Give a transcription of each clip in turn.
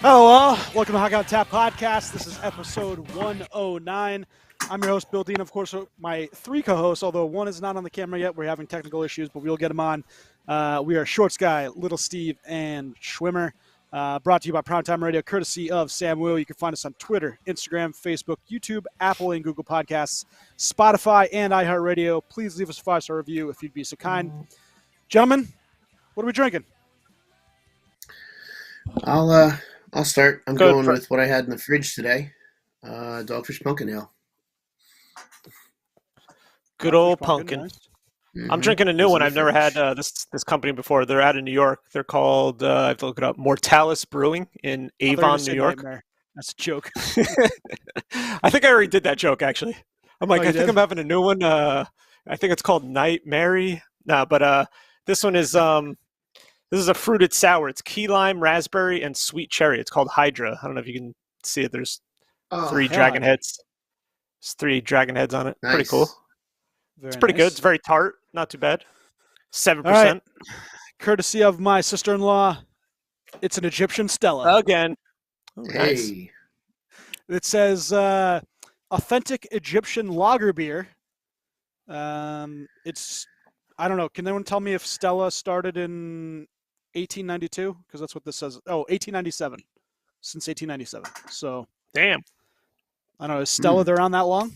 Hello, all. Welcome to Hot on Tap Podcast. This is episode 109. I'm your host, Bill Dean. Of course, my three co-hosts, although one is not on the camera yet. We're having technical issues, but we'll get him on. We are Shorts Guy, Little Steve, and Schwimmer. Brought to you by Primetime Radio, courtesy of Sam Will. You can find us on Twitter, Instagram, Facebook, YouTube, Apple, and Google Podcasts, Spotify, and iHeartRadio. Please leave us a 5-star review if you'd be so kind. Gentlemen, what are we drinking? I'll start. I'm going with what I had in the fridge today. Dogfish Pumpkin Ale. Good old pumpkin. Nice. Mm-hmm. I'm drinking a new one. I've never had this company before. They're out of New York. They're called, I have to look it up, Mortalis Brewing in Avon, New York. Nightmare. That's a joke. I think I already did that joke, actually. I'm like, I think I'm having a new one. I think it's called Night Mary. No, but this one is... This is a fruited sour. It's key lime, raspberry, and sweet cherry. It's called Hydra. I don't know if you can see it. There's three dragon heads. There's 3 dragon heads on it. Nice. Pretty cool. It's pretty good. It's very tart. Not too bad. 7%. Right. Courtesy of my sister-in-law, it's an Egyptian Stella. Again. Oh, nice. Hey. It says authentic Egyptian lager beer. It's, I don't know. Can anyone tell me if Stella started in 1892? Because that's what this says. Oh, 1897. Since 1897. So. Damn. I don't know. Is Stella there on that long?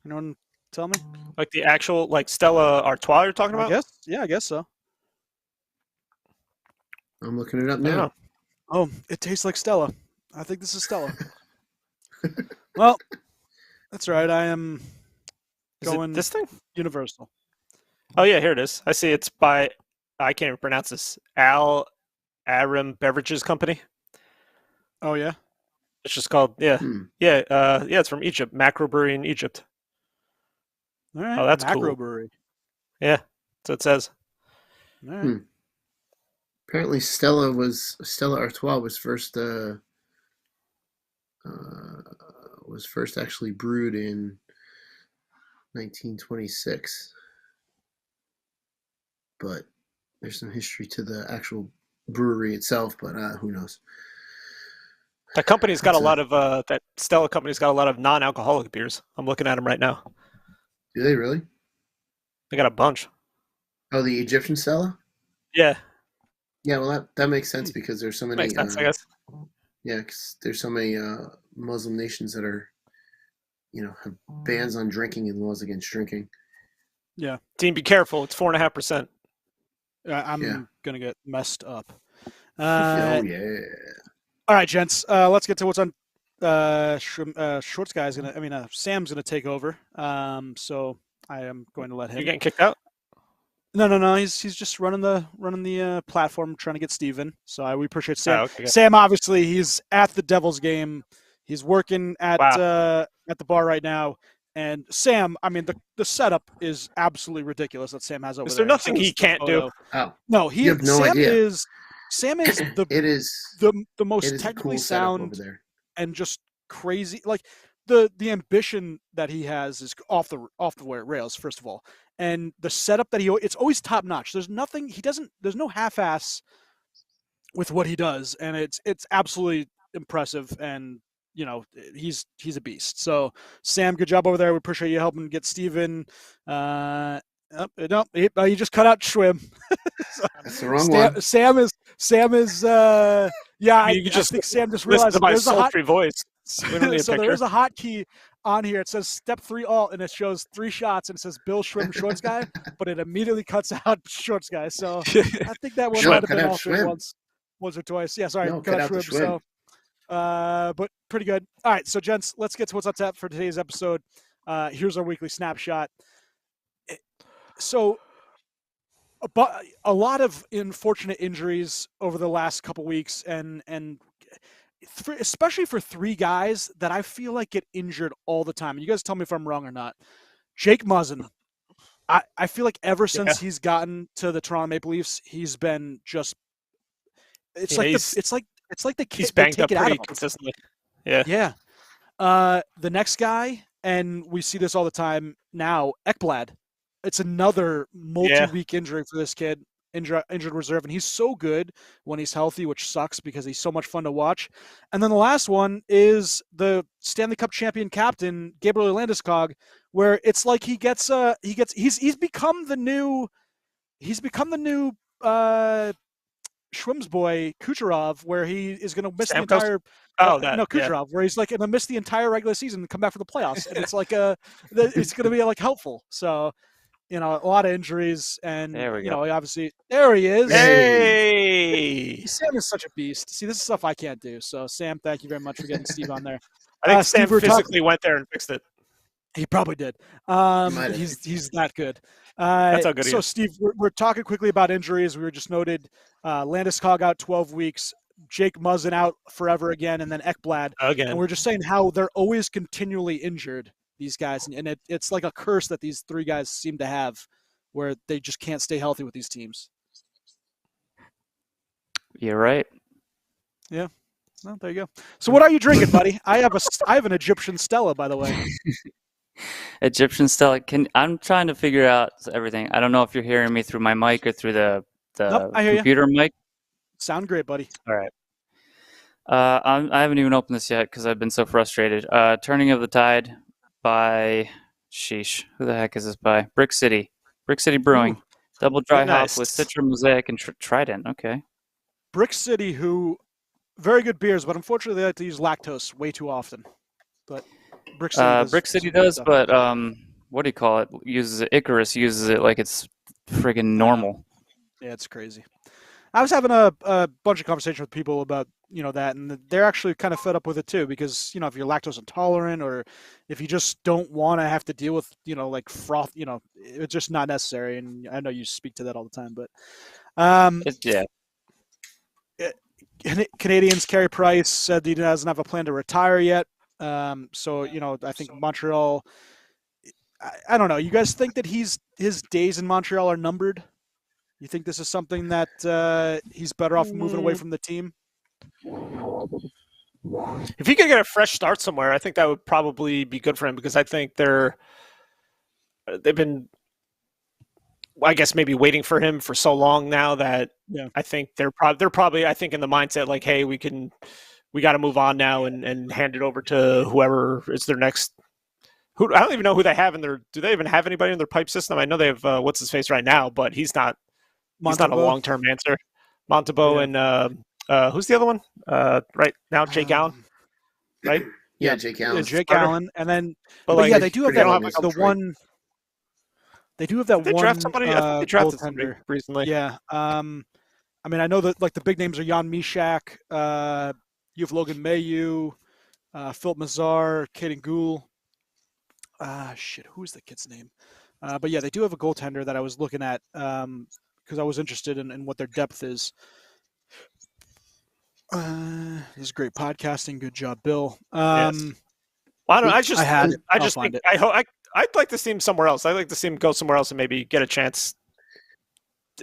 Anyone tell me? Like the actual, like Stella Artois you're talking about? I guess so. I'm looking it up now. Oh, it tastes like Stella. I think this is Stella. Well, that's right. I am going this thing? Universal. Oh, yeah, here it is. I see it's by, I can't even pronounce this, Al Aram Beverages Company. Oh, yeah? It's just called, it's from Egypt, Macro Brewery in Egypt. All right. Oh, that's Macro cool. Brewery. Yeah, that's what it says. All right. Apparently Stella Artois was first actually brewed in 1926. But there's some history to the actual brewery itself, but who knows? That company's got that Stella company's got a lot of non-alcoholic beers. I'm looking at them right now. Do they really? They got a bunch. Oh, the Egyptian Stella? Yeah. Yeah, well, that makes sense because there's so many. Makes sense, I guess. Yeah, because there's so many Muslim nations that are, have bans on drinking and laws against drinking. Yeah. Dean, be careful. It's 4.5%. I'm going to get messed up. Oh, yeah. All right, gents. Let's get to what's on. Shorts Guy's going to, Sam's going to take over. So I am going to let him. You getting kicked out? No. He's just running the platform, trying to get Steve in. So we appreciate Sam. Oh, okay. Sam, obviously, he's at the Devils game. He's working at the bar right now. And Sam, the setup is absolutely ridiculous that Sam has over there. Is there nothing he can't do? Oh, no, you have no idea. Sam is the most technically cool sound over there. And just crazy. Like the ambition that he has is off the rails, first of all. And the setup that it's always top notch. There's no half-ass with what he does, and it's absolutely impressive. And he's a beast. So Sam, good job over there. We appreciate you helping get Steven. You just cut out Schwim. That's the wrong one. Sam is. I think Sam just realized there's a sultry voice. So there is a hotkey on here. It says step 3 alt, and it shows 3 shots, and it says Bill Schwim Shorts Guy, but it immediately cuts out Shorts Guy. So I think that one might have been altered once or twice. Yeah, sorry, cut out Schwim. So. But pretty good. All right, so gents, let's get to what's on tap for today's episode. Here's our weekly snapshot. So, a lot of unfortunate injuries over the last couple weeks, and especially for 3 guys that I feel like get injured all the time. And you guys tell me if I'm wrong or not. Jake Muzzin, I feel like ever since he's gotten to the Toronto Maple Leafs, he's been just. It's like the kid, he's banged up pretty pretty consistently. Yeah. Yeah. The next guy, and we see this all the time now, Ekblad. It's another multi-week injury for this kid. injured reserve, and he's so good when he's healthy, which sucks because he's so much fun to watch. And then the last one is the Stanley Cup champion captain Gabriel Landeskog, where it's like he's become the new Schwimm's boy Kucherov, where he is going to miss the entire. Kucherov, where he's like going to miss the entire regular season and come back for the playoffs, and it's like it's going to be like helpful. So, a lot of injuries, and obviously there he is. Hey, Sam is such a beast. See, this is stuff I can't do. So, Sam, thank you very much for getting Steve on there. I think Sam physically went there and fixed it. He probably did. He's that good. That's how good he is. So, Steve, we're talking quickly about injuries. We were just noted Landeskog out 12 weeks, Jake Muzzin out forever again, and then Ekblad. Again. And we're just saying how they're always continually injured, these guys. And it's like a curse that these three guys seem to have where they just can't stay healthy with these teams. You're right. Yeah. Well, there you go. So what are you drinking, buddy? I have an Egyptian Stella, by the way. Egyptian Stella. I'm trying to figure out everything. I don't know if you're hearing me through my mic or through the Nope, I hear computer mic. Sound great, buddy. All right. I haven't even opened this yet because I've been so frustrated. Turning of the Tide by sheesh. Who the heck is this by? Brick City Brewing. Ooh, Double dry nice. hop with Citra Mosaic and Trident. Okay. Brick City, who very good beers, but unfortunately they like to use lactose way too often. But Brick City does, but what do you call it? Icarus uses it like it's friggin' normal. Yeah, it's crazy. I was having a bunch of conversation with people about that, and they're actually kind of fed up with it too, because if you're lactose intolerant or if you just don't want to have to deal with like froth, it's just not necessary. And I know you speak to that all the time, but Canadians, Carey Price said he doesn't have a plan to retire yet. So I think Montreal. I don't know. You guys think that his days in Montreal are numbered? You think this is something that he's better off moving away from the team? If he could get a fresh start somewhere, I think that would probably be good for him, because I think they've been, I guess, maybe waiting for him for so long now that I think they're probably I think in the mindset like, hey, we got to move on now and hand it over to whoever is their next. I don't even know who they have in their. Do they even have anybody in their pipe system? I know they have what's his face right now, but he's not. He's not a long-term answer. Montebo and who's the other one? Right now, Jake Allen, right? Yeah, Jake Allen. Yeah, Jake Allen, and then they do have the one. They do have that Did they one. Draft somebody? I think they drafted somebody recently. Yeah. I mean, I know that like the big names are Jan Mishak. You have Logan Mayu, Philip Mazar, Caden Gould. Who's the kid's name? But yeah, they do have a goaltender that I was looking at. Because I was interested in what their depth is. This is great podcasting. Good job, Bill. Yes. Well, I don't know. I'd like to see him somewhere else. I'd like to see him go somewhere else and maybe get a chance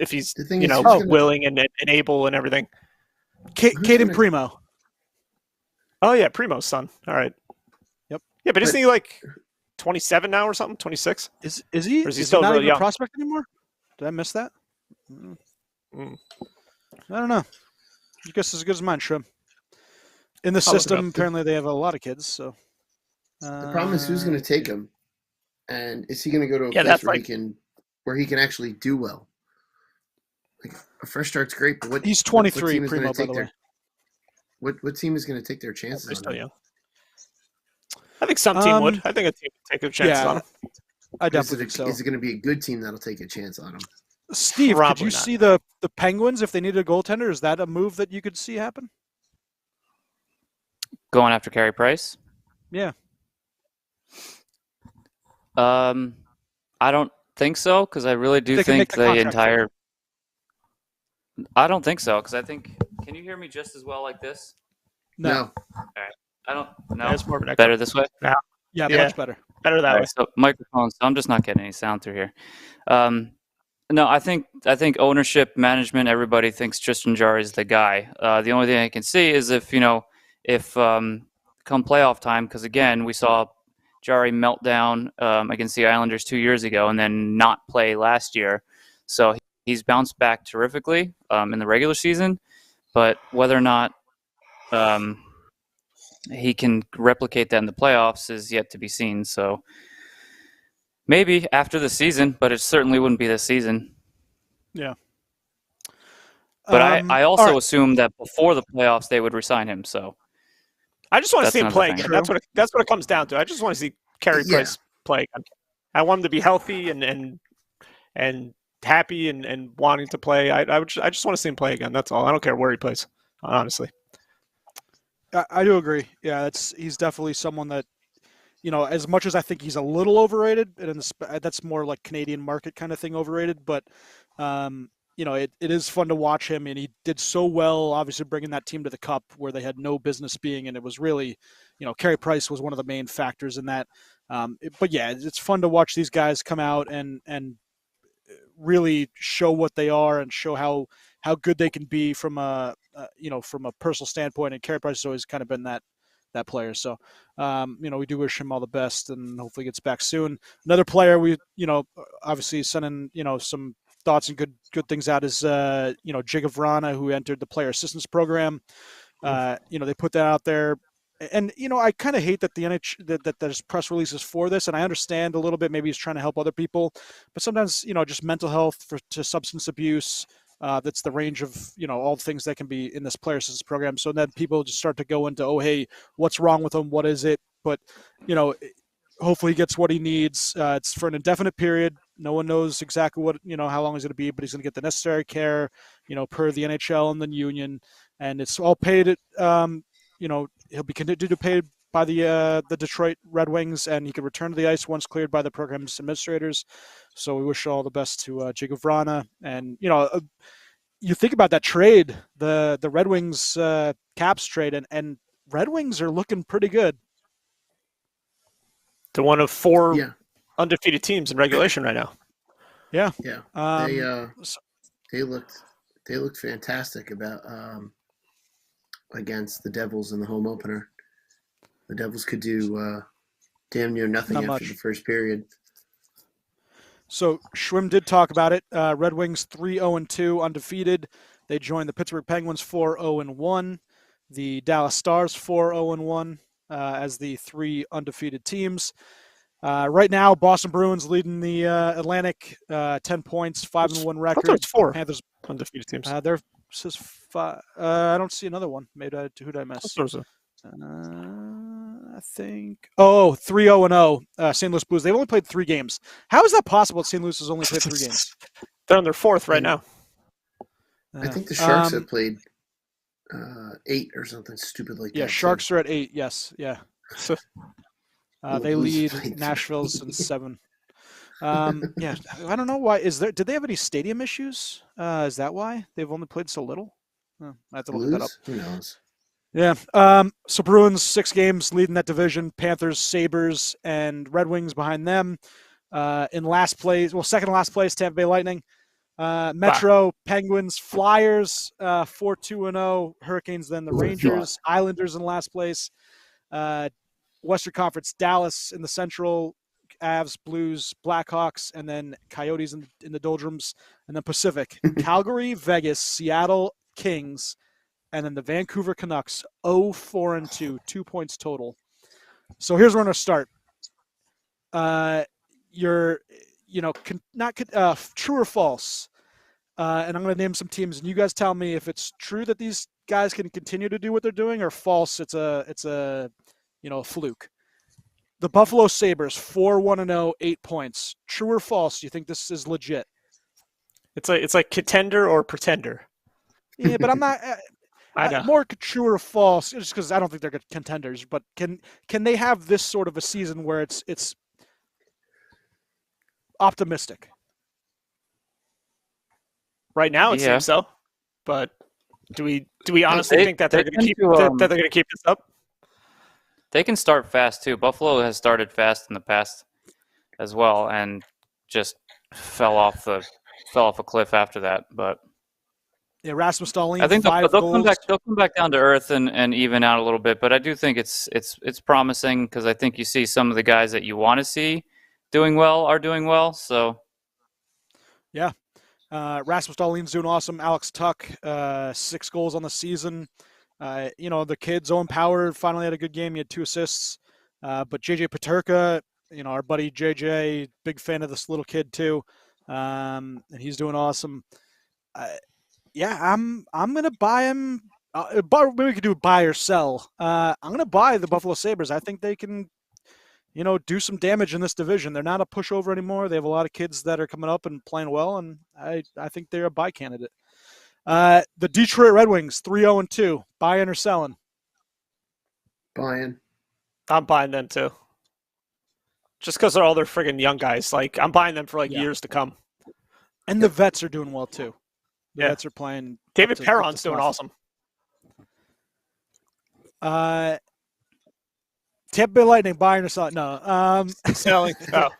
if he's willing and able and everything. Caden Primo. Oh yeah, Primo's son. All right. Yep. Yeah, but isn't he like 27 now or something? 26? Is he? Or is he still not really even young? a prospect anymore? Did I miss that? I don't know. You guess as good as mine, Shrim. In the system, apparently they have a lot of kids. So the problem is who's going to take him, and is he going to go to a place where he can actually do well? Like a fresh start's great, but he's 23. Primo, by the way. What team is going to take their chances? Still young. I think some team would. I think a team would take a chance on him. I definitely think so. Is it going to be a good team that'll take a chance on him? Steve, could you see the Penguins if they needed a goaltender? Is that a move that you could see happen? Going after Carey Price? Yeah. I don't think so, because I really do think the entire. I don't think so, because I think. Can you hear me just as well like this? No. All right. I don't. No. Yeah, it's more of an echo. Better this way. Yeah, much better. Better that way. So microphones. I'm just not getting any sound through here. No, I think ownership, management, everybody thinks Tristan Jarry is the guy. The only thing I can see is if come playoff time, because again we saw Jarry melt down against the Islanders 2 years ago and then not play last year. So he's bounced back terrifically in the regular season, but whether or not he can replicate that in the playoffs is yet to be seen. So maybe after the season, but it certainly wouldn't be this season. Yeah. But I also assume that before the playoffs they would resign him. So I just want to see him play again. That's what it comes down to. I just want to see Carey Price play again. I want him to be healthy and happy and wanting to play. I just want to see him play again. That's all. I don't care where he plays, honestly. I do agree. Yeah, he's definitely someone that, as much as I think he's a little overrated, and that's more like Canadian market kind of thing overrated, but it is fun to watch him, and he did so well, obviously bringing that team to the Cup where they had no business being, and it was really, Carey Price was one of the main factors in that. But yeah, it's fun to watch these guys come out and really show what they are and show how good they can be from a personal standpoint. And Carey Price has always kind of been that player. So, we do wish him all the best and hopefully gets back soon. Another player we, obviously sending, some thoughts and good things out is, Jacob Vrana, who entered the player assistance program. They put that out there. And, I kind of hate that the that there's press releases for this, and I understand a little bit. Maybe he's trying to help other people, but sometimes, just mental health to substance abuse, that's the range of, all the things that can be in this player assistance program. So then people just start to go into, oh, hey, what's wrong with him? What is it? But, hopefully he gets what he needs. It's for an indefinite period. No one knows exactly what, how long he's going to be, but he's going to get the necessary care, per the NHL and the union, and it's all paid he'll be continued to pay by the Detroit Red Wings, and he could return to the ice once cleared by the program's administrators. So we wish all the best to Jacob Vrana. And you think about that trade, the Red Wings Caps trade, and Red Wings are looking pretty good. They're one of four undefeated teams in regulation right now. Yeah, yeah. They looked fantastic against the Devils in the home opener. The Devils could do damn near nothing after the first period. So Schwim did talk about it. Red Wings 3-0-2, undefeated. They joined the Pittsburgh Penguins 4-0-1, the Dallas Stars 4-0-1 as the three undefeated teams. Right now, Boston Bruins leading the Atlantic, 10 points, 5-1 record. I thought it's four Panthers undefeated teams. There says five. I don't see another one. Maybe who did I miss? I think 3-0-0. St. Louis Blues. They've only played 3 games. How is that possible? St. Louis has only played 3 games. They're on their 4th right now. I think the Sharks have played 8 or something stupid like that. Yeah, Sharks are at 8. Yes, yeah. They lead Nashville's in 7. Yeah, I don't know why. Did they have any stadium issues? Is that why they've only played so little? I have to look that up. Who knows? Yeah. So Bruins 6 games leading that division. Panthers, Sabres, and Red Wings behind them. In last place, second to last place, Tampa Bay Lightning. Metro, Penguins, Flyers, 4-2-0. Hurricanes, then the Rangers, Islanders in last place. Western Conference, Dallas in the Central, Avs, Blues, Blackhawks, and then Coyotes in the doldrums. And then Pacific, Calgary, Vegas, Seattle, Kings, and then the Vancouver Canucks, 0-4-2, 2 points total. So here's where I'm going to start. True or false? And I'm going to name some teams, and you guys tell me if it's true that these guys can continue to do what they're doing, or false. It's a fluke. The Buffalo Sabres, 4-1-0, 8 points. True or false? Do you think this is legit? It's like contender or pretender. Yeah, but I'm not. I know. More true or false, just because I don't think they're good contenders. But can they have this sort of a season where it's optimistic? Right now, it seems so. But do we honestly think that they're going to keep this up? They can start fast too. Buffalo has started fast in the past as well, and just fell off a cliff after that. But yeah, Rasmus Dahlin, I think 5 they'll goals. come back down to earth and even out a little bit. But I do think it's promising, because I think you see some of the guys that you want to see doing well are doing well. So yeah. Rasmus Dahlin's doing awesome. Alex Tuck, 6 goals on the season. The kids, Owen Power finally had a good game. He had 2 assists. But JJ Paterka, our buddy JJ, big fan of this little kid too. And he's doing awesome. I'm gonna buy him. Maybe we could do buy or sell. I'm gonna buy the Buffalo Sabres. I think they can, do some damage in this division. They're not a pushover anymore. They have a lot of kids that are coming up and playing well, and I think they're a buy candidate. The Detroit Red Wings, 3-0-2. Buying or selling? Buying. I'm buying them too. Just because they're all their friggin' young guys. Like, I'm buying them for years to come. And the vets are doing well too. The vets are playing. David Perron's doing awesome. Tampa Bay Lightning, buying or selling? No. Selling. Oh.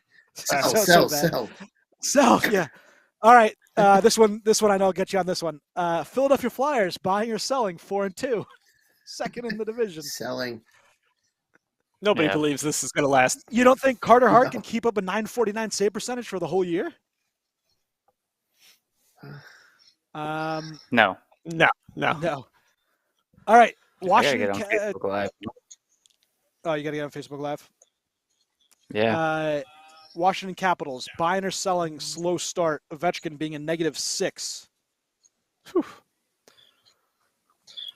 Sell. Yeah. All right. This one I know will get you on this one. Philadelphia Flyers, buying or selling? 4-2. Second in the division. Selling. Nobody believes this is going to last. You don't think Carter Hart can keep up a .949 save percentage for the whole year? No. All right. Washington. I gotta get on Facebook Live. Oh, you got to get on Facebook Live? Yeah. Washington Capitals, buying or selling, slow start. Ovechkin being a -6. Whew.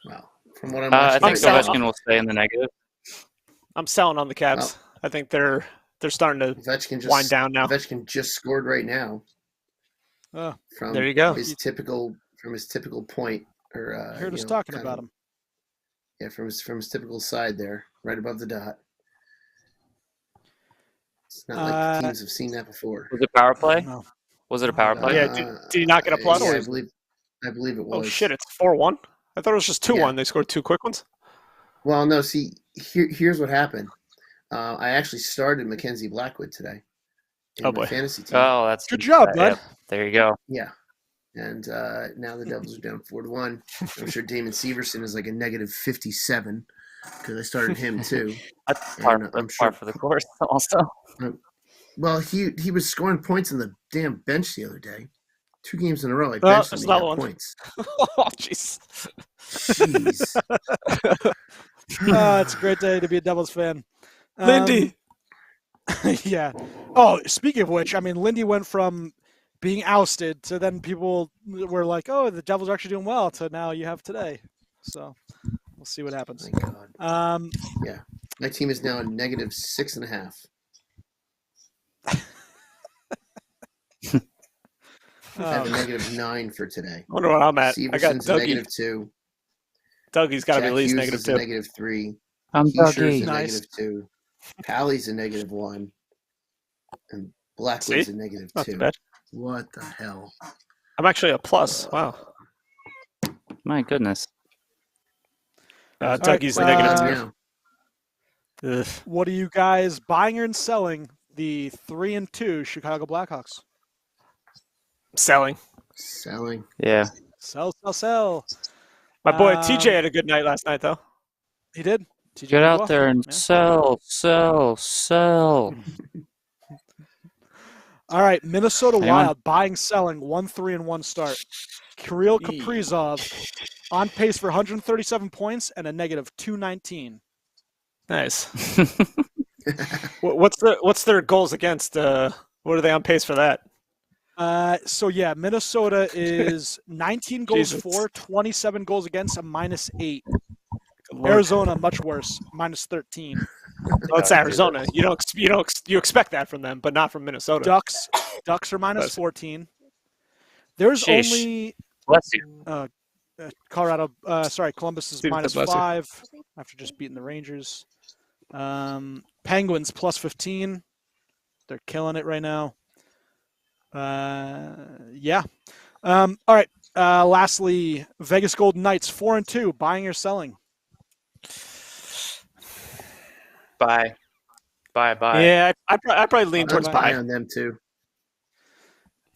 Well, from what I think Ovechkin will stay in the negative. I'm selling on the Caps. I think they're starting to wind down now. Ovechkin just scored right now. There you go. From his typical point, or I heard us talking about him. Yeah, from his typical side there, right above the dot. It's not like teams have seen that before. Was it power play? No. Was it a power play? Yeah. Did he not get a plus? Yeah, I believe it was. Oh shit! It's 4-1. I thought it was just 2-1. Yeah. They scored 2 quick ones. Well, no. See, here's what happened. I actually started Mackenzie Blackwood today in my fantasy team. Oh, that's good job, bud. There you go. Yeah, and now the Devils are down 4-1. I'm sure Damon Severson is like a -57 because I started him too. That's par for the course also. Well, he was scoring points on the damn bench the other day. 2 games in a row, I benched him and he got points. Oh, jeez. It's a great day to be a Devils fan. Lindy. Yeah. Oh, speaking of which, I mean, Lindy went from being ousted to then people were like, oh, the Devils are actually doing well, to now you have today. So we'll see what happens. Thank God. Yeah. My team is now a -6.5. I have a -9 for today. I wonder what I'm at. Severson's I got Dougie. -2. Dougie's got to be at least Hughes -2. Is a -3. I'm Dougie. Nice. -2. Pally's a -1. And Blackwood's a -2. What the hell? I'm actually a plus. Wow. My goodness. Dougie's the -2. What are you guys buying or selling the 3-2 Chicago Blackhawks? Selling. Yeah. Sell. My boy TJ had a good night last night, though. He did. TJ Get out there and sell. All right, Minnesota Wild, buying, selling, 1-3-1 start. Kirill Kaprizov on pace for 137 points and a -219. Nice. What's their goals against? What are they on pace for that? Minnesota is 19 goals for, 27 goals against, a -8. Arizona, much worse, -13. Well, it's Arizona. You expect that from them, but not from Minnesota. Ducks are -14. There's only Bless you. Colorado. Columbus is -5 after just beating the Rangers. Penguins +15. They're killing it right now. All right. Lastly, Vegas Golden Knights 4-2. Buying or selling? Buy. Yeah, I probably lean towards buy on them too.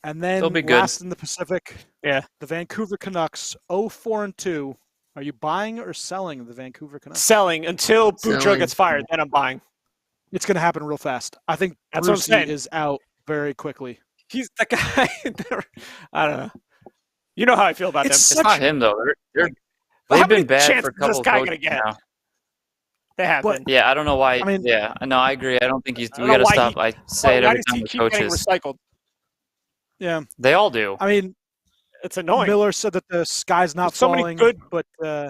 And then last in the Pacific, the Vancouver Canucks 0-4-2. Are you buying or selling the Vancouver Canucks? Selling until Boudreaux gets fired. Then I'm buying. It's going to happen real fast. I think that's what I'm saying. Is out very quickly. He's the guy. I don't know. You know how I feel about him. It's not him though. They've been bad for a couple of coaches now. They have been. Yeah, I don't know why. I mean, no, I agree. I don't think we got to stop. I say it every time with coaches. Recycled? Yeah, they all do. I mean, it's annoying. Miller said that the sky's not falling. So many good, but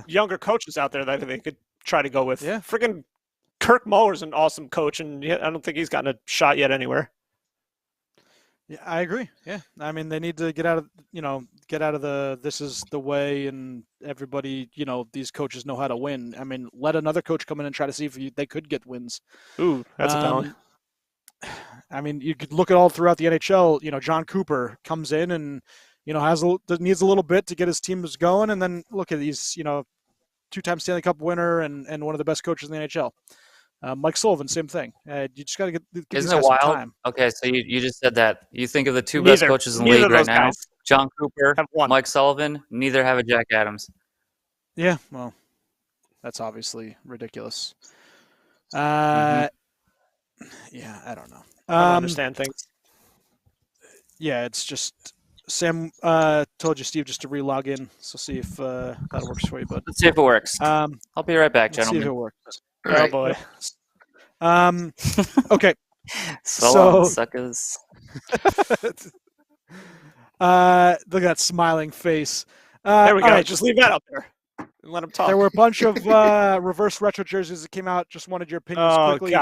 younger coaches out there that they could try to go with. Yeah, freaking Kirk Muller's an awesome coach, and I don't think he's gotten a shot yet anywhere. Yeah, I agree. Yeah, I mean, they need to get out of the this is the way, and everybody, these coaches know how to win. I mean, let another coach come in and try to see if they could get wins. Ooh, that's a talent. I mean, you could look at all throughout the NHL. John Cooper comes in and needs a little bit to get his teams going, and then look at these, two-time Stanley Cup winner and one of the best coaches in the NHL. Mike Sullivan, same thing. You just got to give Isn't these it guys wild? some time. Okay, so you just said that. You think of the two best coaches in the league right now, John Cooper, Mike Sullivan, neither have a Jack Adams. Yeah, well, that's obviously ridiculous. Yeah, I don't know. I don't understand things. Yeah, it's just Sam told you, Steve, just to re-log in. So see if that works for you, bud. Let's see if it works. I'll be right back, gentlemen. See if it works. Oh boy. Okay. So suckers. Look at that smiling face. There we go. Right. Just leave that up there and let him talk. There were a bunch of reverse retro jerseys that came out. Just wanted your opinions quickly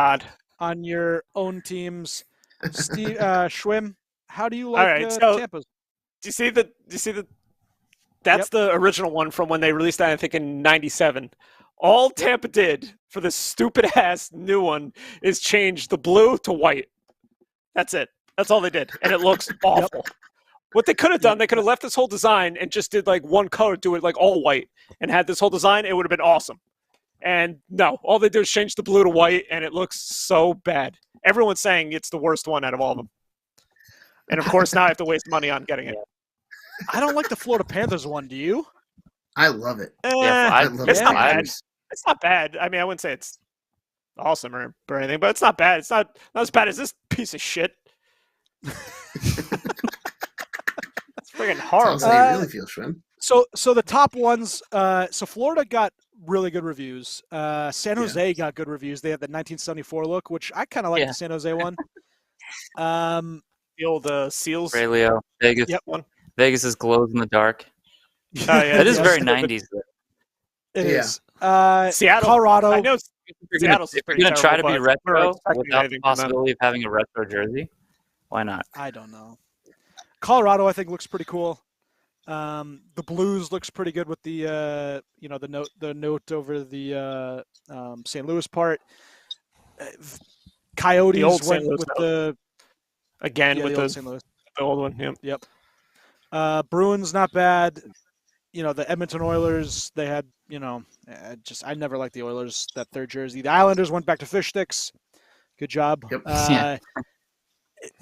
on your own teams. Steve Schwim, how do you like Tampa's? Do you see the? That's the original one from when they released that, I think, in '97. All Tampa did for this stupid-ass new one is change the blue to white. That's it. That's all they did, and it looks awful. What they could have done, they could have left this whole design and just did like one color, do it like all white, and had this whole design. It would have been awesome. And no, all they do is change the blue to white, and it looks so bad. Everyone's saying it's the worst one out of all of them. And of course, now I have to waste money on getting it. I don't like the Florida Panthers one. Do you? I love it. I love it. Not bad. It's not bad. I mean, I wouldn't say it's awesome or anything, but it's not bad. It's not as bad as this piece of shit. That's freaking horrible. That's how you really feel, Shrimp. So the top ones. So Florida got really good reviews. San Jose got good reviews. They had the 1974 look, which I kind of like the San Jose one. The old Seals. Ray Leo. Vegas. Yep, one. Vegas' glows in the dark. Yeah, it is very 90s. It is. Seattle, Colorado. I know Seattle's if you're going to try to be retro without the possibility of having a retro jersey, why not? I don't know. Colorado, I think, looks pretty cool. The Blues looks pretty good with the the note over the St. Louis part. Coyotes went with the St. Louis. The old one. Yep. Bruins not bad. The Edmonton Oilers, they had, I never liked the Oilers, that third jersey. The Islanders went back to fish sticks. Good job. Yep.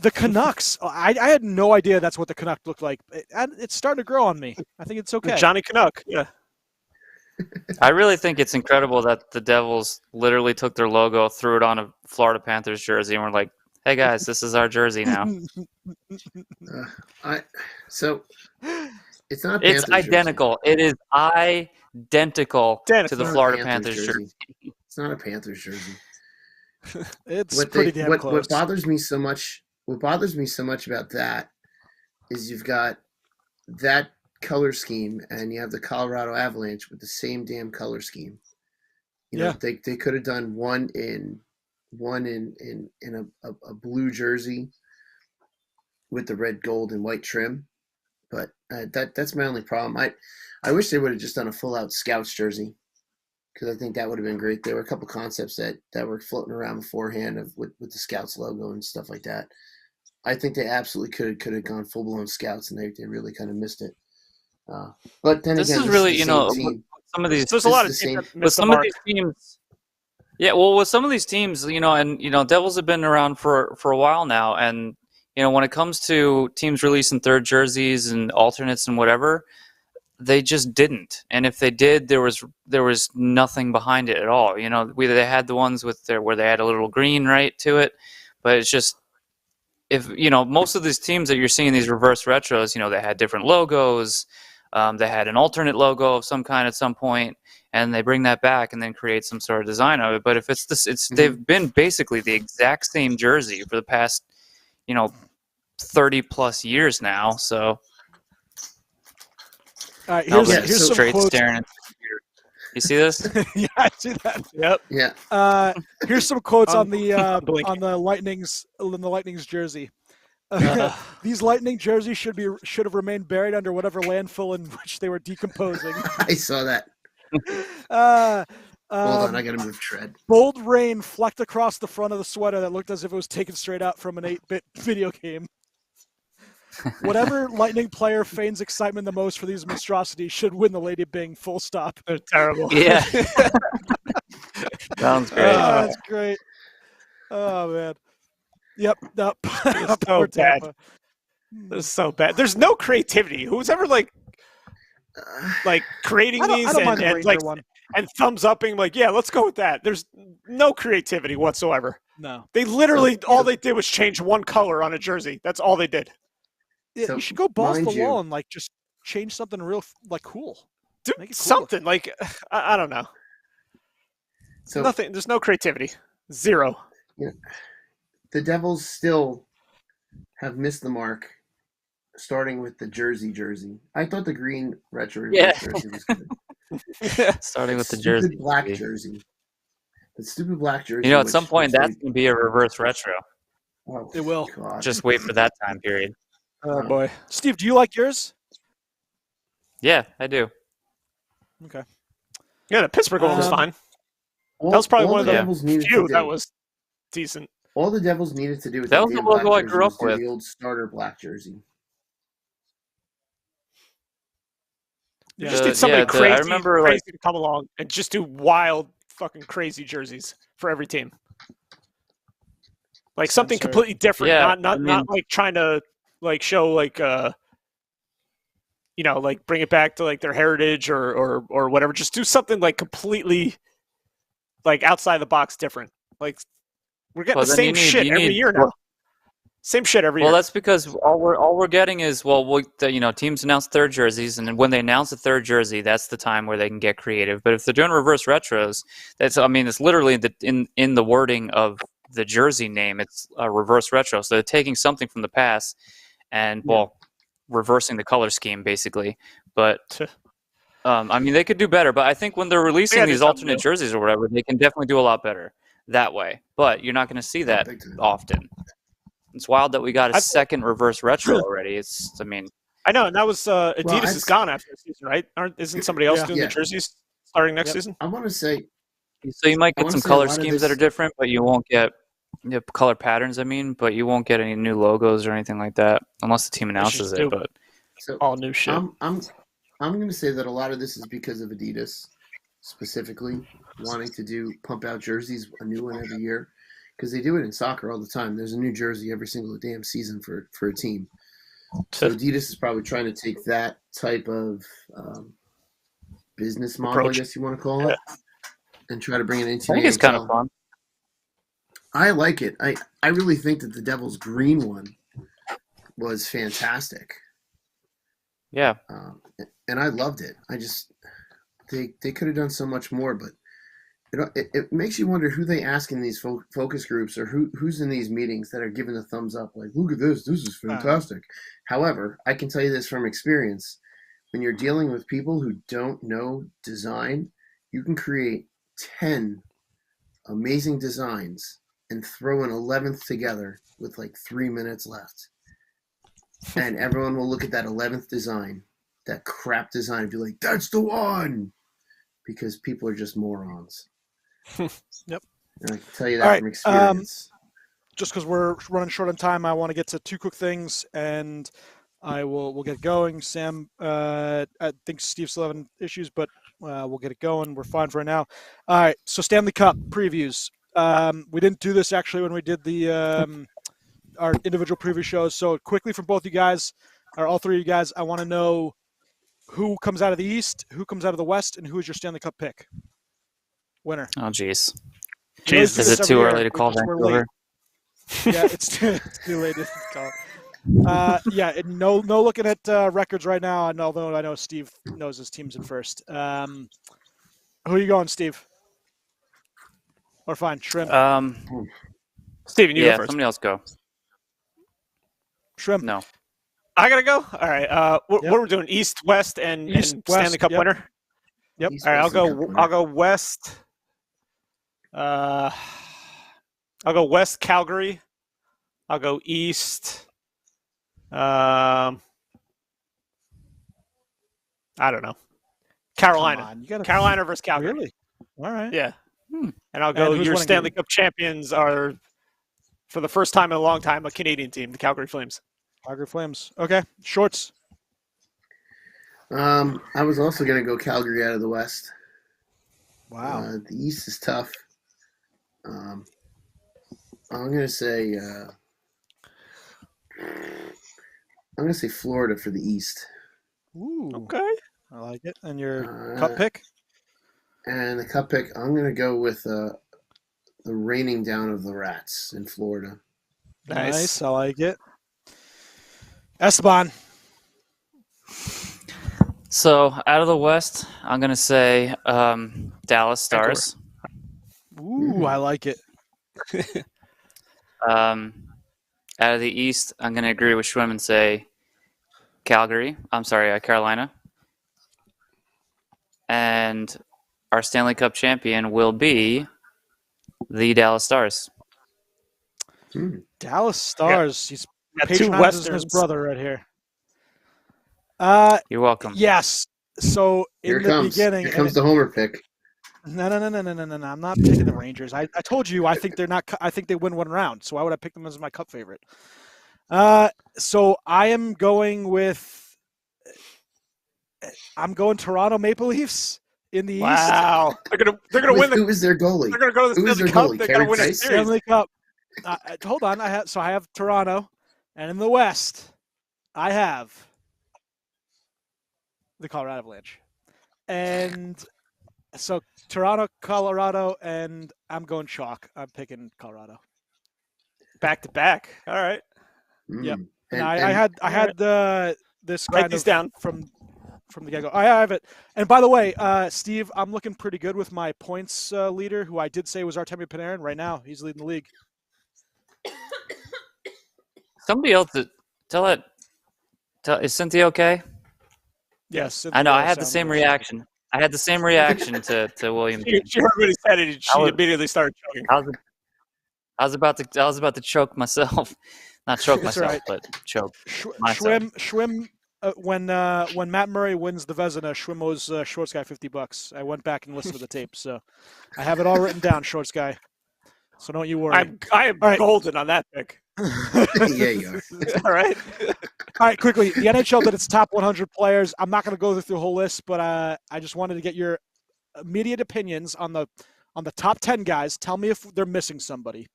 The Canucks, I had no idea that's what the Canuck looked like. It's starting to grow on me. I think it's okay. Johnny Canuck, yeah. I really think it's incredible that the Devils literally took their logo, threw it on a Florida Panthers jersey, and were like, hey guys, this is our jersey now. It's not. It's identical. Jersey. It is identical to the Florida Panthers jersey. It's not a Panthers jersey. It's pretty damn close. What bothers me so much about that is you've got that color scheme and you have the Colorado Avalanche with the same damn color scheme. They could have done one in a blue jersey with the red, gold, and white trim. But that's my only problem. I wish they would have just done a full-out Scouts jersey because I think that would have been great. There were a couple concepts that were floating around beforehand with the Scouts logo and stuff like that. I think they absolutely could have gone full-blown Scouts, and they really kind of missed it. But then this again, is really some of these. There's a lot of teams with some of these teams. Yeah, well, with some of these teams, Devils have been around for a while now, and when it comes to teams releasing third jerseys and alternates and whatever, they just didn't. And if they did, there was nothing behind it at all. They had the ones where they had a little green right to it, but it's just if most of these teams that you're seeing these reverse retros, they had different logos, they had an alternate logo of some kind at some point, and they bring that back and then create some sort of design of it. But if it's this, they've been basically the exact same jersey for the past 30 plus years now. So here's some straight quotes. staring at the computer. You see this? Yeah, I see that. Yep. Yeah. Here's some quotes on the Lightning's jersey. These Lightning jerseys should have remained buried under whatever landfill in which they were decomposing. I saw that. Hold on, I gotta move tread. Bold rain flecked across the front of the sweater that looked as if it was taken straight out from an 8-bit video game. Whatever Lightning player feigns excitement the most for these monstrosities should win the Lady Bing. Full stop. They're terrible. Yeah. Sounds great. That's great. Oh man. Yep. So bad. They're so bad. There's no creativity. Who's ever creating these and thumbs upping yeah, let's go with that. There's no creativity whatsoever. No. They literally all they did was change one color on a jersey. That's all they did. Yeah, So, you should go balls to the mind you- wall and just change something real cool. Do Make it cool. something I don't know. So Nothing. There's no creativity. Zero. the Devils still have missed the mark, starting with the jersey. I thought the green retro reverse jersey was good. Starting with the Stupid jersey. black jersey. The stupid black jersey. At some point that's going to be a reverse retro. Oh, It will. God. Just wait for that time period. Oh boy. Steve, do you like yours? Yeah, I do. Okay. Yeah, the Pittsburgh one was fine. All- That was probably all one of the the Devils needed few to that do- was decent. All the Devils needed to do with That the was the damn logo black I jersey grew was up do with. the old starter black jersey. You Yeah. just need somebody crazy, I remember crazy to come along and just do wild, fucking crazy jerseys for every team. Something Sensor. completely different, Yeah, not trying to show bring it back to their heritage or whatever. Just do something completely outside the box different. We're getting Well, the then same shit every year now. Same shit every Well, year. that's because all we're getting is teams announce third jerseys, and then when they announce a third jersey, that's the time where they can get creative. But if they're doing reverse retros, it's literally in the wording of the jersey name. It's a reverse retro, so they're taking something from the past and reversing the color scheme basically. But they could do better. But I think when they're releasing these alternate jerseys or whatever, they can definitely do a lot better that way. But you're not going to see that often. It's wild that we got a second reverse retro already. I know, and that was Adidas is gone after the season, right? Isn't somebody else doing Yeah. the jerseys starting next season? I want to say So you might I get wanna some say a color lot of schemes that this- are different, but you won't get color patterns. But you won't get any new logos or anything like that unless the team announces do. it. But so. All new shit. I'm going to say that a lot of this is because of Adidas, specifically wanting to pump out jerseys, a new one every year, because they do it in soccer all the time. There's a new jersey every single damn season for a team. So Adidas is probably trying to take that type of business model, Approach. I guess you want to call it, and try to bring it into I think the it's kind of NHL. fun. I like it. I really think that the Devils green one was fantastic. Yeah. And I loved it. They could have done so much more, but it makes you wonder who they ask in these focus groups or who's in these meetings that are giving the thumbs up. Look at this is fantastic. However, I can tell you this from experience. When you're dealing with people who don't know design, you can create 10 amazing designs and throw an 11th together with 3 minutes left. And everyone will look at that 11th design, that crap design, and be like, that's the one! Because people are just morons. Yep. And I can tell you that All right, from experience. Just because we're running short on time, I want to get to two quick things, and we'll get going. Sam, I think Steve's still having issues, but we'll get it going. We're fine for right now. All right, so Stanley Cup previews. We didn't do this actually when we did the our individual preview shows. So quickly from both you guys, or all three of you guys, I want to know who comes out of the East, who comes out of the West, and who is your Stanley Cup pick? Winner. Oh, jeez. We always do Is this it too every early year. to call We're Vancouver? Yeah, it's too late to call. No looking at records right now. And although I know Steve knows his team's in first. Who are you going, Steve? Or fine, Shrimp. Steven, you go Yeah, first. somebody else go. Shrimp. No. I gotta go. All right. What Yep. are we doing? East, West, and East, Stanley West, Cup yep. winner. Yep. East, All right. West, and Cup winner. I'll go West. I'll go West Calgary. I'll go East. I don't know. Carolina. Come on, you gotta Carolina versus Calgary. Really? All right. Yeah. Hmm. And I'll go. who's Your winning Stanley it? Cup champions are, for the first time in a long time, a Canadian team, the Calgary Flames. Calgary Flames. Okay. Shorts. I was also going to go Calgary out of the West. Wow. The East is tough. I'm going to say Florida for the East. Ooh. Okay. I like it. And your cup pick? And the cup pick, I'm going to go with the raining down of the Rats in Florida. Nice. I like it. Esteban. So out of the West, I'm gonna say Dallas Stars. Ooh, I like it. Out of the East, I'm gonna agree with Schwim and say Carolina. And our Stanley Cup champion will be the Dallas Stars. Dallas Stars. He's Got two patronizing his Westerns. brother right here. You're welcome. Yes. So in the beginning, Here comes the homer pick. No. I'm not picking the Rangers. I told you I think they're not. I think they win one round. So why would I pick them as my cup favorite? So I am going with. I'm going Toronto Maple Leafs in the East. Wow. They're gonna win the. Who is their goalie? They're gonna go to the Who is Stanley their Cup. goalie? They're gonna Carey win a Price? series. Stanley Cup. Hold on. I have Toronto, and in the West, I have the Colorado Avalanche, and so Toronto, Colorado, and I'm going chalk. I'm picking Colorado. Back to back. All right. Yep. And, I had this Write kind these of down. from the get-go. I have it. And by the way, Steve, I'm looking pretty good with my points leader, who I did say was Artemi Panarin. Right now, he's leading the league. Somebody else is Cynthia okay? Yes. I know. I had the sounds same good. reaction. I had the same reaction to William. She heard what he said, and she I was- immediately started choking. I was about to choke myself. Not choke That's myself, right. but choke myself. Schwim. When Matt Murray wins the Vezina, Schwim owes Shorts Guy $50. I went back and listened to the tape, so I have it all written down, Shorts Guy. So don't you worry. I am All right. golden on that pick. yeah, you are. All right. All right, quickly. The NHL did its top 100 players. I'm not going to go through the whole list, but I just wanted to get your immediate opinions on the top 10 guys. Tell me if they're missing somebody.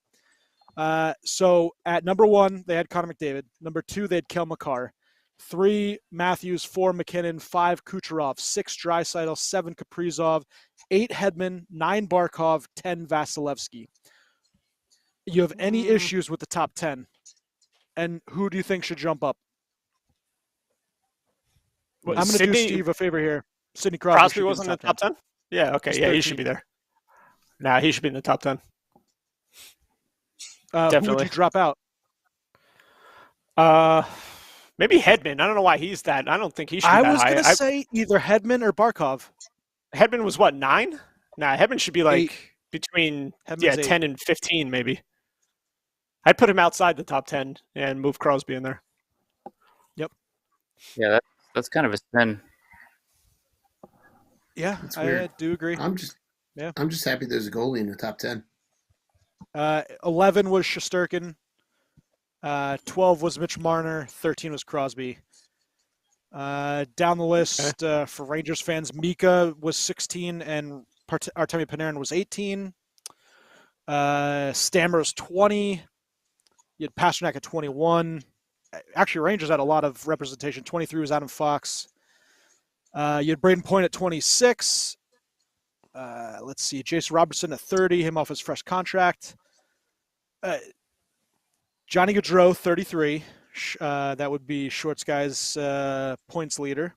So at number 1, they had Connor McDavid. Number 2, they had Kel McCarr. 3, Matthews. 4, McKinnon. 5, Kucherov. 6, Draisaitl. 7, Kaprizov. 8, Hedman. 9, Barkov. 10, Vasilevsky. You have any issues with the top 10? And who do you think should jump up? I'm going to do Steve a favor here. Sidney Crosby. Crosby wasn't in the top 10? Yeah, okay. He's Yeah, he 13th. should be there. Nah, he should be in the top 10. Who would Definitely. you drop out? Maybe Hedman. I don't know why he's that. I don't think he should be I that was high. going to say either Hedman or Barkov. Hedman was what, 9? Nah, Hedman should be like 8. between Hedman's 8. 10 and 15 maybe. I'd put him outside the top 10 and move Crosby in there. Yep. Yeah, that's kind of a spin. Yeah, That's I weird. do agree. I'm just happy there's a goalie in the top 10. 11 was Shesterkin. 12 was Mitch Marner. 13 was Crosby. Down the list for Rangers fans, Mika was 16 and Artemi Panarin was 18. Stammer's 20. You had Pasternak at 21. Actually, Rangers had a lot of representation. 23 was Adam Fox. You had Braden Point at 26. Let's see, Jason Robertson at 30, him off his fresh contract. Johnny Gaudreau, 33. That would be Shorts Guy's points leader.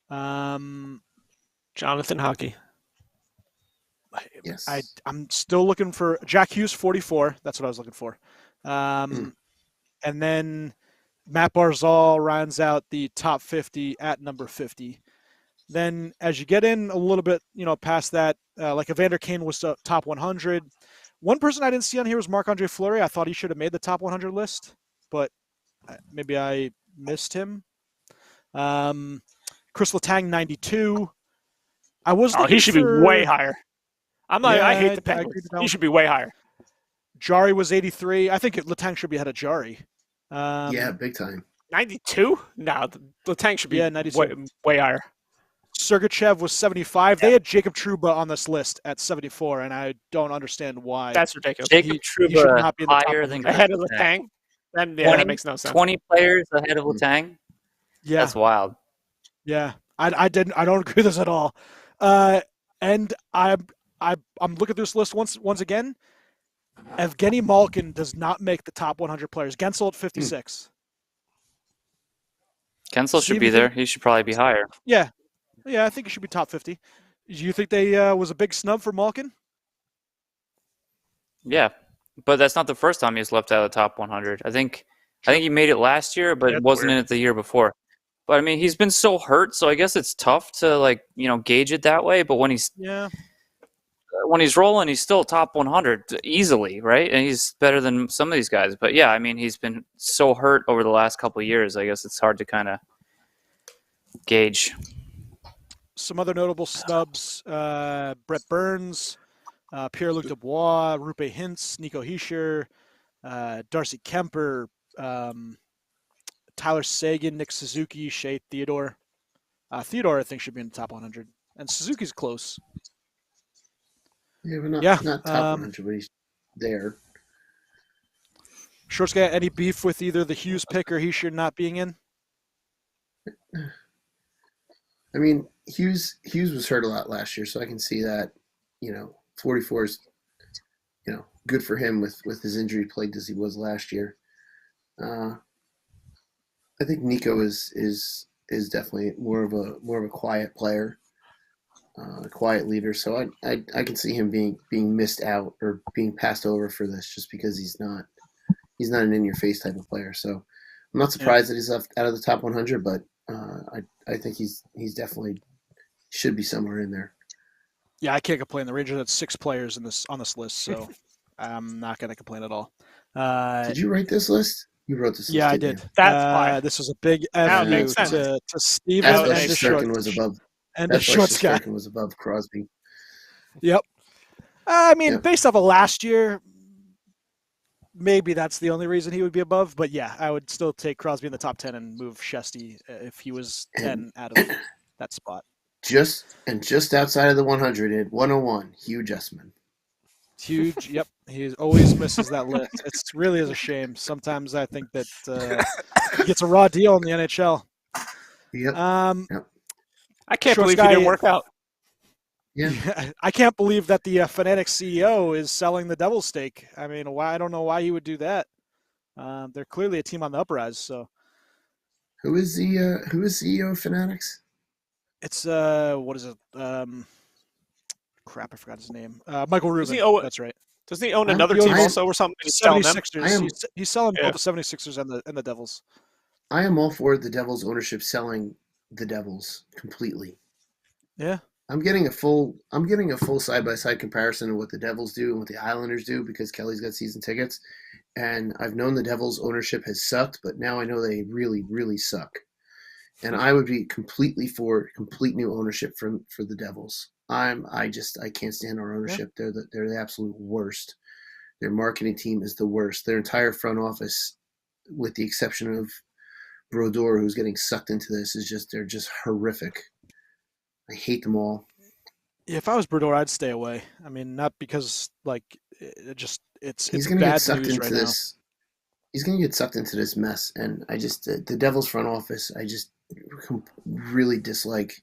Jonathan Hockey. Yes. I'm still looking for Jack Hughes, 44. That's what I was looking for. And then Matt Barzal rounds out the top 50 at number 50. Then as you get in a little bit, past that, like Evander Kane was top 100. One person I didn't see on here was Marc-Andre Fleury. I thought he should have made the top 100 list, but maybe I missed him. Chris Letang, 92. I was he should be way higher. I hate the Penguins. He should be way higher. Jari was 83. I think Letang should be ahead of Jari. Yeah, big time. 92? No, Letang should be 92. way higher. Sergachev was 75. They had Jacob Trouba on this list at 74, and I don't understand why. That's ridiculous. Jacob he should not be in the higher top than ahead of Letang. That makes no sense. 20 players ahead of Letang? Yeah. That's wild. Yeah. I don't agree with this at all. And I'm looking at this list once again. Evgeny Malkin does not make the top 100 players. Gensel at 56. Gensel should be there. He should probably be higher. Yeah. Yeah, I think he should be top 50. Do you think they was a big snub for Malkin? Yeah, but that's not the first time he's left out of the top 100. I think he made it last year, but wasn't in it the year before. But I mean, he's been so hurt, so I guess it's tough to gauge it that way. But when he's rolling, he's still top 100 easily, right? And he's better than some of these guys. But yeah, I mean, he's been so hurt over the last couple of years. I guess it's hard to kind of gauge. Some other notable snubs: Brett Burns, Pierre-Luc Dubois, Rupe Hintz, Nico Hischier, Darcy Kemper, Tyler Seguin, Nick Suzuki, Shea Theodore. Theodore, I think, should be in the top 100, and Suzuki's close. Yeah, but not top 100, but he's there. Shorts got any beef with either the Hughes pick or Hischier not being in? I mean, Hughes was hurt a lot last year, so I can see that. 44 is, good for him with his injury plagued as he was last year. I think Nico is definitely more of a quiet player, a quiet leader. So I can see him being missed out or being passed over for this just because he's not an in your face type of player. So I'm not surprised that he's left out of the top 100, but I think he's definitely should be somewhere in there. Yeah, I can't complain. The Rangers had 6 players on this list, so I'm not going to complain at all. Did you write this list? You wrote this list. Yeah, I did. That's why. This was a big F to Steven and the Shorts. was above. And the Shorts guy was above Crosby. Yep. I mean, based off of last year, maybe that's the only reason he would be above. But yeah, I would still take Crosby in the top 10 and move Shesty if he was 10 out of that spot. Just outside of the 100 at 101, Hugh Justman. Huge. Yep. He always misses that list. It really is a shame. Sometimes I think that he gets a raw deal in the NHL. Yep. I can't believe he didn't work out. Yeah. I can't believe that the Fanatics CEO is selling the Devil's stake. I mean, I don't know why he would do that. They're clearly a team on the uprise. So, who is CEO of Fanatics? It's what is it? Crap, I forgot his name. Michael Rubin. That's right. Doesn't he own another team also or something? He's selling them? He's selling both the 76ers and the Devils. I am all for the Devils ownership selling the Devils completely. Yeah. I'm getting a full side-by-side comparison of what the Devils do and what the Islanders do because Kelly's got season tickets. And I've known the Devils ownership has sucked, but now I know they really, really suck. And I would be completely for complete new ownership for the Devils. I can't stand our ownership. Yeah. They're the absolute worst. Their marketing team is the worst. Their entire front office, with the exception of Brodeur, who's getting sucked into this, they're just horrific. I hate them all. Yeah, if I was Brodeur, I'd stay away. I mean, not because it's he's going to get sucked into right this. Now. He's going to get sucked into this mess, and the Devils front office, I just really dislike.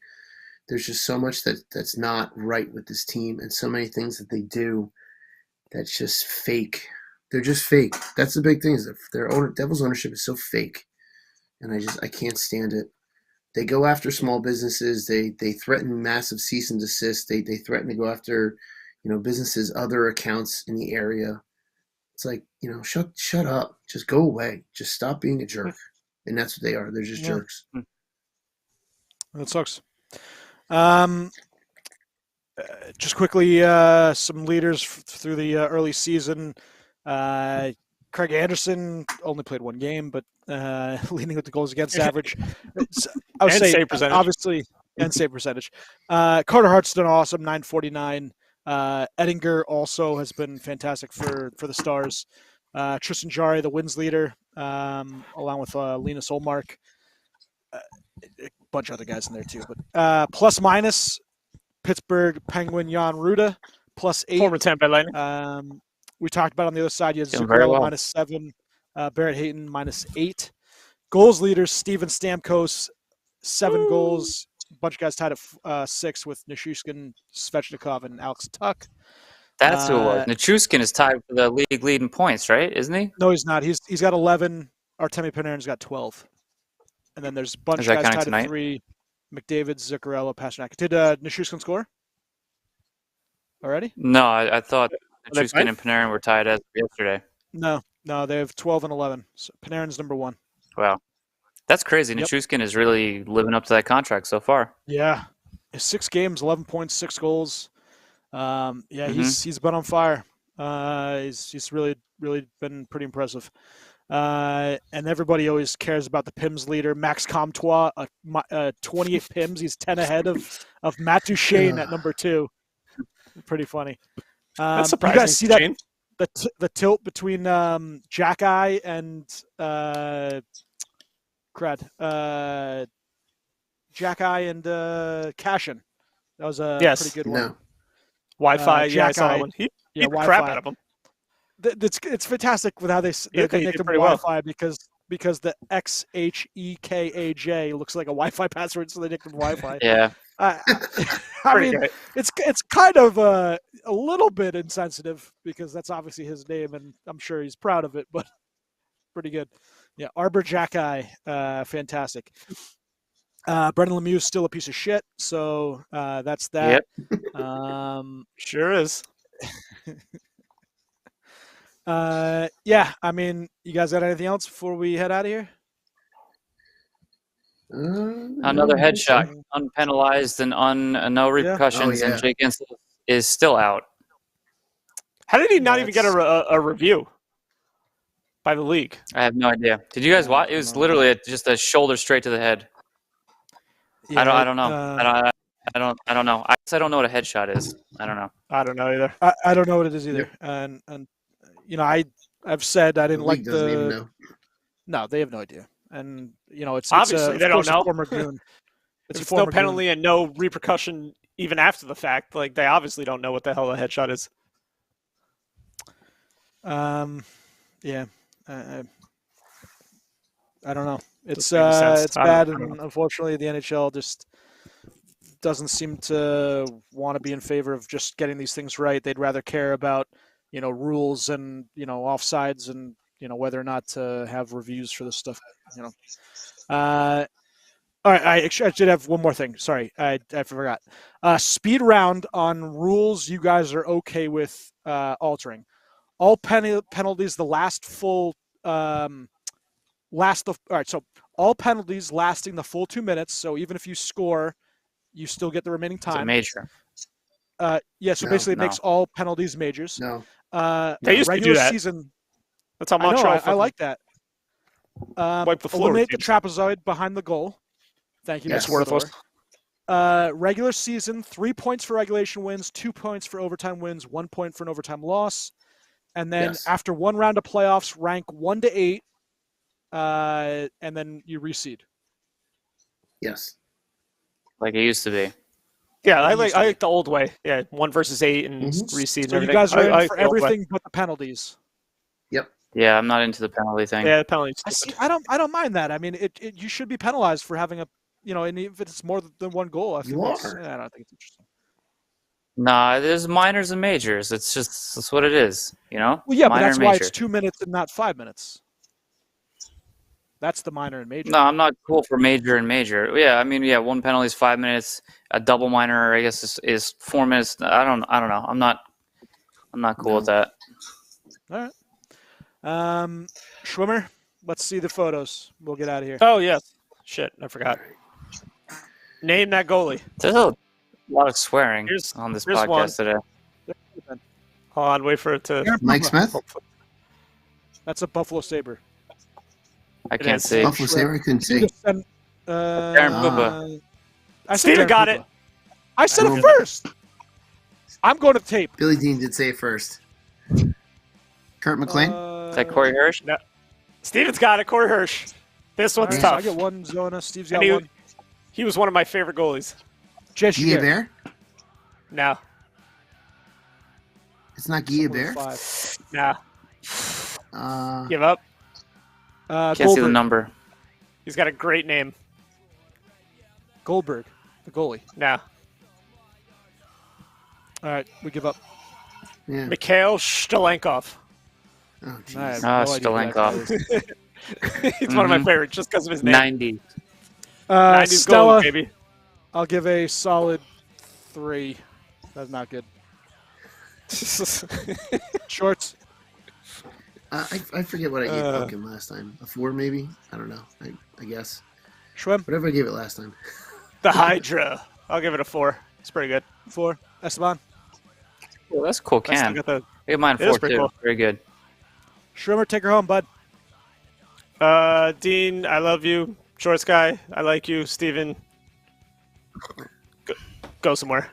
There's just so much that's not right with this team, and so many things that they do that's just fake. They're just fake. That's the big thing. Is that Devils ownership is so fake, and I can't stand it. They go after small businesses. They threaten massive cease and desist. They threaten to go after, businesses' other accounts in the area. It's like, shut up. Just go away. Just stop being a jerk. And that's what they are. They're just jerks. That sucks. Just quickly, some leaders through the early season. Craig Anderson only played one game, but leading with the goals against average. I would say, save percentage. obviously, and save percentage. Carter Hart's done awesome, 949. Ettinger also has been fantastic for the Stars. Tristan Jarry, the wins leader, along with Linus Olmark. A bunch of other guys in there too. But plus minus, Pittsburgh Penguin Jan Ruda, +8. Former Tampa Bay Lightning. We talked about on the other side, you had Doing very Zuccarello well. -7, Barrett Hayton -8. Goals leaders, Steven Stamkos, 7 goals. A bunch of guys tied at 6 with Nichushkin, Svechnikov, and Alex Tuck. That's who it was. Nichushkin is tied for the league leading points, right? Isn't he? No, he's not. He's got 11. Artemi Panarin's got 12. And then there's a bunch Is of that guys counting tied at tonight? 3. McDavid, Zuccarello, Pasternak. Did Nichushkin score already? No, I thought they Nichushkin and Panarin were tied as of yesterday. No, they have 12 and 11. So Panarin's number 1. Wow. That's crazy. Yep. Nichushkin is really living up to that contract so far. Yeah, 6 games, 11 points, 6 goals. He's been on fire. He's really been pretty impressive. And everybody always cares about the PIMS leader, Max Comtois, 28 PIMS. He's 10 ahead of Matt Duchene at number 2. Pretty funny. That's surprising. You guys see Shane. that the tilt between Jack Eye and Jack Eye and Cashin. That was a Yes. pretty good one. No. Wi-Fi. Yeah, I Jack saw Eye. that one. He Yeah, beat the crap Wi-Fi. out of him. It's fantastic with how they Yeah, he nicked did him pretty well. Wi-Fi because the XHEKAJ looks like a Wi-Fi password, so they nicked him Wi-Fi. Yeah. I Pretty mean, great. it's kind of a little bit insensitive because that's obviously his name, and I'm sure he's proud of it. But pretty good. Yeah, Arbor Jack Eye, fantastic. Brendan Lemieux's still a piece of shit, so that's that. Sure is. I mean, you guys got anything else before we head out of here? Another headshot, unpenalized and no repercussions, Oh, yeah. and Jake Gensel is still out. How did he not even get That's- a review by the league? I have no idea. Did you guys watch? It was literally just a shoulder straight to the head. I don't know. I don't know. I guess I don't know what a headshot is. I don't know. I don't know either. I don't know what it is either, and I've said I didn't like league doesn't even the. know. No, they have no idea, and it's Obviously, they of don't course, a know. former goon. If a it's no former penalty and no repercussion even after the fact, like they obviously don't know what the hell a headshot is. Yeah, I don't know. It's Doesn't make sense. it's I bad, don't and unfortunately, the NHL just doesn't seem to want to be in favor of just getting these things right. They'd rather care about rules and offsides and whether or not to have reviews for this stuff. All right, I did have one more thing. Sorry, I forgot. Speed round on rules you guys are okay with altering. All penalties the last full all right. So all penalties lasting the full 2 minutes. So even if you score, you still get the remaining It's a time. major. So No, basically, it makes all penalties majors. No. They used to regular do that. season. That's how I know. Montreal I like that. wipe the floor. Eliminate with the teams. trapezoid behind the goal. Thank you. Yes. Mr. Worthless. Thor. Regular season, 3 points for regulation wins, 2 points for overtime wins, 1 point for an overtime loss. And then Yes. after one round of playoffs, rank 1 to 8, and then you reseed. Yes. Like it used to be. Yeah, I It used like to be. the old way. Yeah, 1 versus 8 and Mhm. reseed. So and you guys are everything. in I like for the old way. everything but the penalties. Yeah, I'm not into the penalty thing. Yeah, the penalties. I don't mind that. I mean, you should be penalized for having and if it's more than one goal, I think You that's, are. I don't think it's interesting. Nah, there's minors and majors. That's what it is. You know. Well, yeah, but Minor that's and why major. it's 2 minutes and not 5 minutes. That's the minor and major. No, I'm not cool for major and major. Yeah, I mean, yeah, one penalty is 5 minutes. A double minor, I guess, is 4 minutes. I don't know. I'm not cool with that. All right. Schwimmer, let's see the photos. We'll get out of here. Oh yes. Shit, I forgot. Name that goalie. There's a lot of swearing Here's- on this here's podcast one. today. Hold on, wait for it to. Aaron Mike Puma. Smith? That's a Buffalo Sabre. I can't is. see. Buffalo Sabre, I couldn't see. Aaron Puma. I said Steven Aaron got Puma. it. I said Oh. it first. I'm going to tape. Billy Dean did say it first. Kurt McLean? Is that Corey Hirsch? Steven's got it. Corey Hirsch. This All one's right, so tough. I get one, Zona. Steve's got And he- one. He was one of my favorite goalies. Guy Bear? No, It's not Guy Bear? no. Give up. Can't see the Goldberg. number. He's got a great name. Goldberg, the goalie. No. All right, we give up. Yeah. Mikhail Stalenkov. Oh, I jeez. have Ah, no idea who that guy Stalenkov. is. He's one of my favorites just because of his name. 90. 90's Stella, goalie, baby. I'll give a solid 3. That's not good. Shorts. I forget what I gave Duncan last time. A 4 maybe? I don't know. I guess. Schwem, Whatever I gave it last time. The Hydra. I'll give it a 4. It's pretty good. 4. Esteban. Oh, that's a cool I still can. got the I gave mine It is 4 pretty too. cool. Very good. Schwimmer, take her home, bud. Dean, I love you. Shorts guy, I like you. Steven, go somewhere.